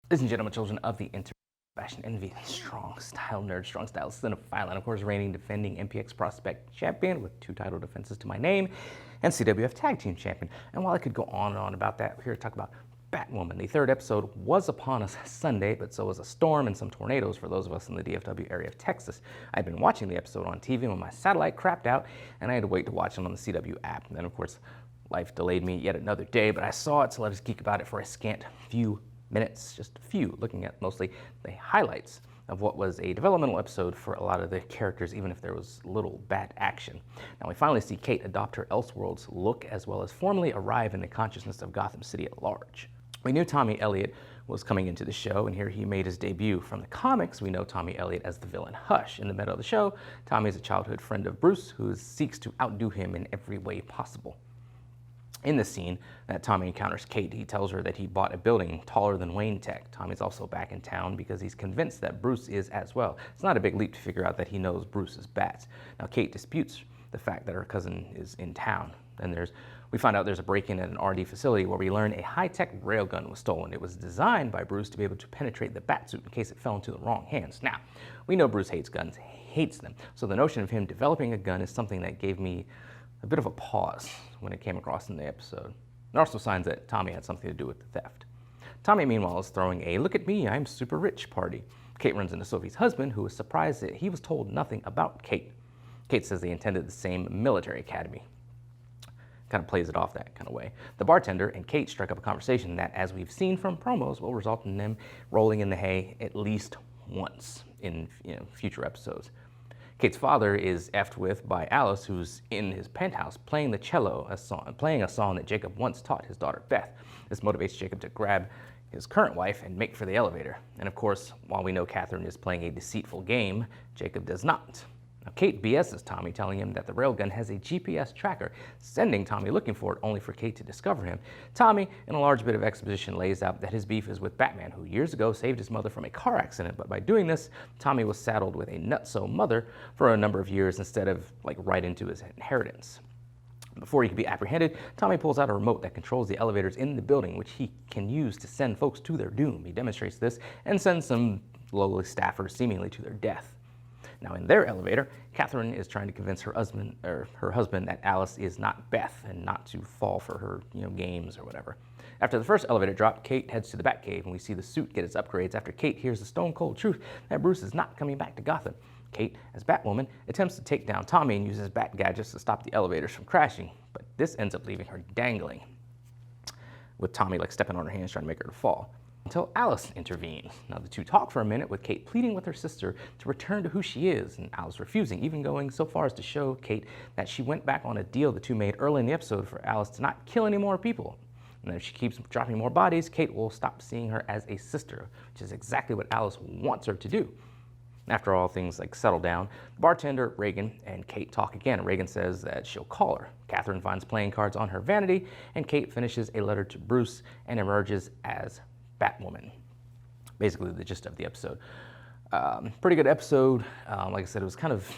Ladies and gentlemen, children of the internet, fashion envy, strong style nerd, strong style cinephile, and of course reigning defending MPX prospect champion with 2 title defenses to my name, and CWF tag team champion. And while I could go on and on about that, we're here to talk about Batwoman. The 3rd episode was upon us Sunday, but so was a storm and some tornadoes for those of us in the DFW area of Texas. I'd been watching the episode on TV when my satellite crapped out, and I had to wait to watch it on the CW app. And then, of course, life delayed me yet another day, but I saw it, so let us geek about it for a scant few minutes, just a few, looking at mostly the highlights of what was a developmental episode for a lot of the characters, even if there was little bad action. Now we finally see Kate adopt her Elseworlds look, as well as formally arrive in the consciousness of Gotham City at large. We knew Tommy Elliott was coming into the show, and here he made his debut. From the comics, we know Tommy Elliott as the villain Hush. In the middle of the show, Tommy is a childhood friend of Bruce who seeks to outdo him in every way possible. In the scene that Tommy encounters Kate, he tells her that he bought a building taller than Wayne Tech. Tommy's also back in town because he's convinced that Bruce is as well. It's not a big leap to figure out that he knows Bruce is Bats. Now Kate disputes the fact that her cousin is in town. Then we find out there's a break-in at an R&D facility where we learn a high-tech railgun was stolen. It was designed by Bruce to be able to penetrate the Batsuit in case it fell into the wrong hands. Now, we know Bruce hates guns, hates them. So the notion of him developing a gun is something that gave me a bit of a pause when it came across in the episode. There are also signs that Tommy had something to do with the theft. Tommy, meanwhile, is throwing a "look at me, I'm super rich" party. Kate runs into Sophie's husband, who is surprised that he was told nothing about Kate. Kate says they attended the same military academy. Kind of plays it off that kind of way. The bartender and Kate strike up a conversation that, as we've seen from promos, will result in them rolling in the hay at least once in future episodes. Kate's father is effed with by Alice, who's in his penthouse playing the cello, playing a song that Jacob once taught his daughter Beth. This motivates Jacob to grab his current wife and make for the elevator. And of course, while we know Catherine is playing a deceitful game, Jacob does not. Now, Kate BS's Tommy, telling him that the railgun has a GPS tracker, sending Tommy looking for it, only for Kate to discover him. Tommy, in a large bit of exposition, lays out that his beef is with Batman, who years ago saved his mother from a car accident, but by doing this, Tommy was saddled with a nutso mother for a number of years instead of right into his inheritance. Before he can be apprehended, Tommy pulls out a remote that controls the elevators in the building, which he can use to send folks to their doom. He demonstrates this and sends some lowly staffers seemingly to their death. Now, in their elevator, Catherine is trying to convince her husband that Alice is not Beth and not to fall for her, games or whatever. After the first elevator drop, Kate heads to the Batcave, and we see the suit get its upgrades after Kate hears the stone-cold truth that Bruce is not coming back to Gotham. Kate, as Batwoman, attempts to take down Tommy and uses bat gadgets to stop the elevators from crashing, but this ends up leaving her dangling, with Tommy stepping on her hands trying to make her fall, until Alice intervenes. Now the two talk for a minute, with Kate pleading with her sister to return to who she is, and Alice refusing, even going so far as to show Kate that she went back on a deal the two made early in the episode for Alice to not kill any more people. And if she keeps dropping more bodies, Kate will stop seeing her as a sister, which is exactly what Alice wants her to do. After all things settle down, bartender, Reagan, and Kate talk again. Reagan says that she'll call her. Catherine finds playing cards on her vanity, and Kate finishes a letter to Bruce and emerges as Batwoman. Basically the gist of the episode. Pretty good episode. Like I said, it was kind of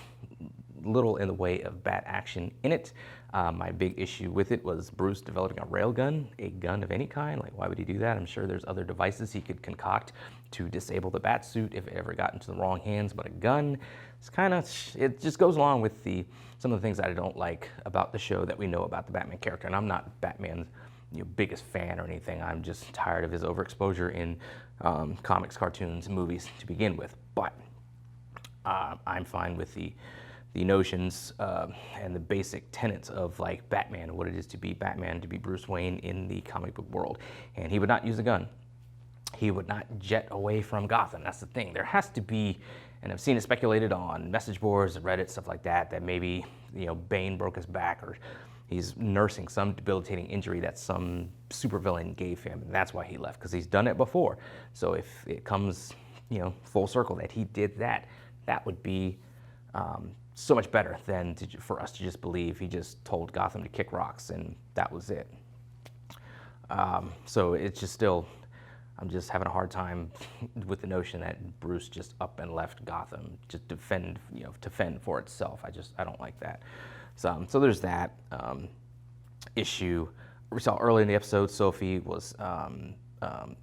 little in the way of bat action in it. My big issue with it was Bruce developing a railgun, a gun of any kind. Why would he do that? I'm sure there's other devices he could concoct to disable the bat suit if it ever got into the wrong hands, but a gun, it just goes along with some of the things that I don't like about the show that we know about the Batman character. And I'm not Batman's biggest fan or anything. I'm just tired of his overexposure in comics, cartoons, and movies to begin with. But I'm fine with the notions and the basic tenets of Batman and what it is to be Batman, to be Bruce Wayne in the comic book world. And he would not use a gun. He would not jet away from Gotham. That's the thing. There has to be, and I've seen it speculated on message boards, Reddit, stuff like that, that maybe Bane broke his back or he's nursing some debilitating injury that some supervillain gave him, and that's why he left, because he's done it before. So if it comes, full circle that he did that, that would be so much better than for us to just believe he just told Gotham to kick rocks and that was it. So it's just still, I'm just having a hard time with the notion that Bruce just up and left Gotham just to fend for itself. I don't like that. So there's that issue. We saw early in the episode, Sophie was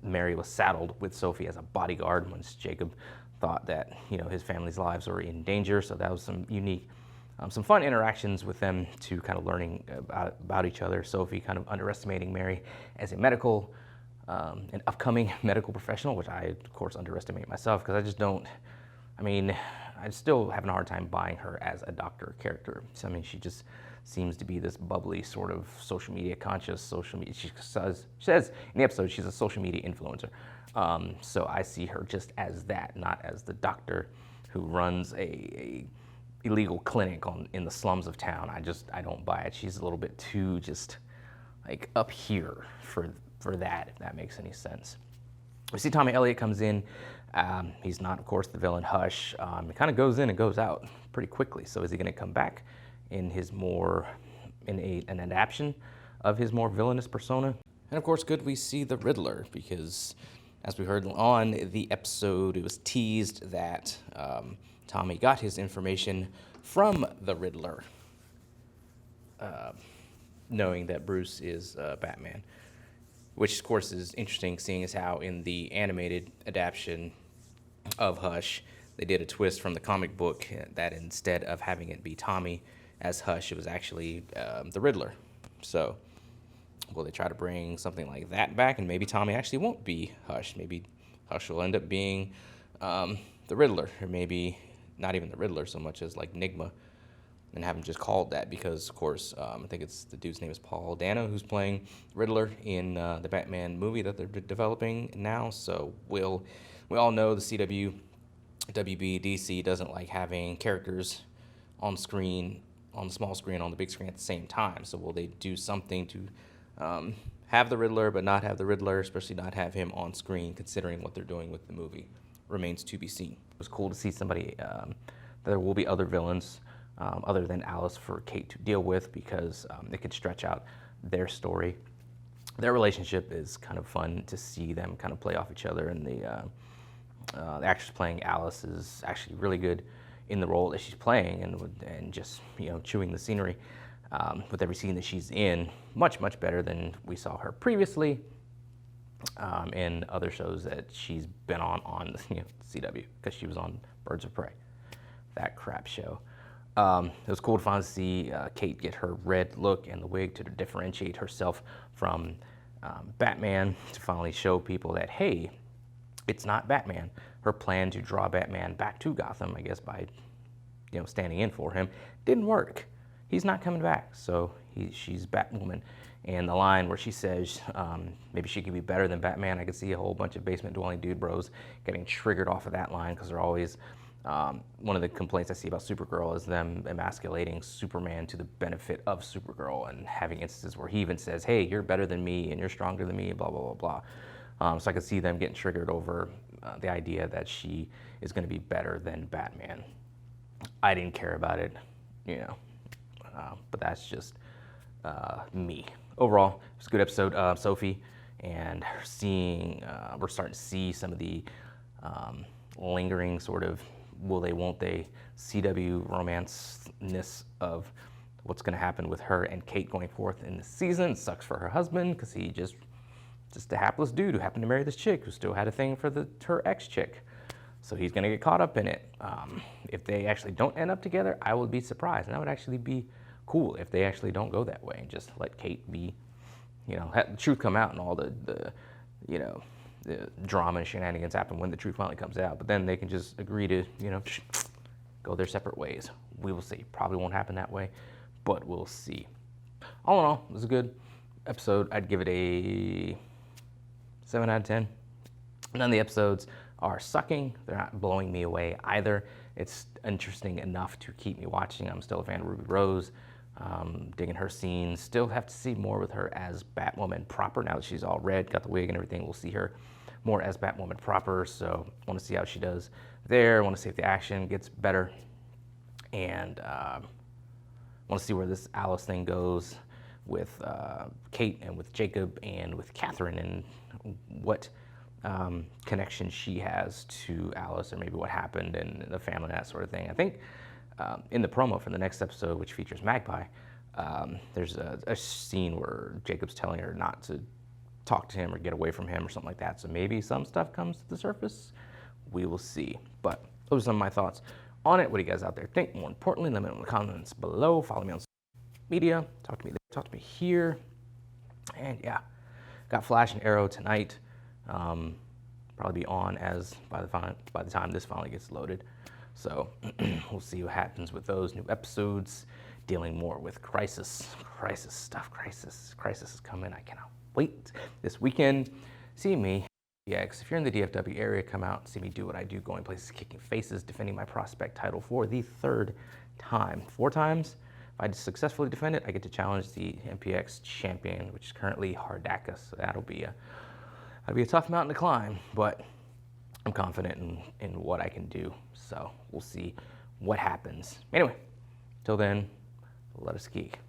Mary was saddled with Sophie as a bodyguard once Jacob thought that, his family's lives were in danger. So that was some unique, some fun interactions with them to kind of learning about each other. Sophie kind of underestimating Mary as a an upcoming medical professional, which I, of course, underestimate myself because I just don't, I'm still having a hard time buying her as a doctor character. So, she just seems to be this bubbly sort of social media conscious, she says in the episode she's a social media influencer. So I see her just as that, not as the doctor who runs a illegal clinic in the slums of town. I don't buy it. She's a little bit too just like up here for that, if that makes any sense. We see Tommy Elliott comes in. He's not, of course, the villain Hush. He kind of goes in and goes out pretty quickly. So is he going to come back in an adaptation of his more villainous persona? And of course, good, we see the Riddler, because as we heard on the episode, it was teased that Tommy got his information from the Riddler, knowing that Bruce is Batman. Which, of course, is interesting, seeing as how in the animated adaptation of Hush, they did a twist from the comic book that instead of having it be Tommy as Hush, it was actually the Riddler. So, will they try to bring something like that back, and maybe Tommy actually won't be Hush? Maybe Hush will end up being the Riddler, or maybe not even the Riddler so much as like Nigma, and have him just called that because, of course, I think it's the dude's name is Paul Dano, who's playing Riddler in the Batman movie that they're developing now. So we all know the CW, WB, DC doesn't like having characters on screen, on the small screen, on the big screen at the same time. So will they do something to have the Riddler but not have the Riddler, especially not have him on screen, considering what they're doing with the movie? Remains to be seen. It was cool to see somebody, there will be other villains other than Alice for Kate to deal with, because it could stretch out their story. Their relationship is kind of fun to see them kind of play off each other, and the actress playing Alice is actually really good in the role that she's playing, and just chewing the scenery with every scene that she's in, much better than we saw her previously in other shows that she's been on CW, because she was on Birds of Prey, that crap show. It was cool to finally see Kate get her red look and the wig to differentiate herself from Batman, to finally show people that, hey, it's not Batman. Her plan to draw Batman back to Gotham, I guess by standing in for him, didn't work. He's not coming back, so she's Batwoman. And the line where she says maybe she could be better than Batman, I could see a whole bunch of basement-dwelling dude bros getting triggered off of that line, because they're always... one of the complaints I see about Supergirl is them emasculating Superman to the benefit of Supergirl, and having instances where he even says, hey, you're better than me and you're stronger than me, blah, blah, blah, blah. So I could see them getting triggered over the idea that she is going to be better than Batman. I didn't care about it, but that's just me. Overall, it was a good episode of Sophie, and we're starting to see some of the lingering sort of will they, won't they, CW romance-ness of what's going to happen with her and Kate going forth in the season. It sucks for her husband, because he just a hapless dude who happened to marry this chick who still had a thing for her ex-chick. So he's going to get caught up in it. If they actually don't end up together, I would be surprised. And that would actually be cool if they actually don't go that way and just let Kate be, have the truth come out, and all the drama and shenanigans happen when the truth finally comes out. But then they can just agree to, go their separate ways. We will see. Probably won't happen that way, but we'll see. All in all, it was a good episode. I'd give it a 7 out of 10. None of the episodes are sucking. They're not blowing me away either. It's interesting enough to keep me watching. I'm still a fan of Ruby Rose. Digging her scenes. Still have to see more with her as Batwoman proper. Now that she's all red, got the wig and everything, we'll see her more as Batwoman proper. So I want to see how she does there. I want to see if the action gets better. And I want to see where this Alice thing goes with Kate and with Jacob and with Catherine, and what connection she has to Alice, or maybe what happened in the family, that sort of thing. I think in the promo for the next episode, which features Magpie, there's a scene where Jacob's telling her not to talk to him or get away from him or something like that. So maybe some stuff comes to the surface. We will see. But those are some of my thoughts on it. What do you guys out there think? More importantly, let me know in the comments below. Follow me on social media. Talk to me there. Talk to me here. And yeah, got Flash and Arrow tonight. Probably be on as by the time this finally gets loaded. So we'll see what happens with those new episodes. Dealing more with Crisis stuff. Crisis is coming. I cannot wait. This weekend, see me. If you're in the DFW area, come out and see me do what I do, going places, kicking faces, defending my prospect title for the 3rd time. 4 times. If I successfully defend it, I get to challenge the MPX champion, which is currently Hardaka. So that'll be a tough mountain to climb, but I'm confident in what I can do. So we'll see what happens. Anyway, till then, let us geek.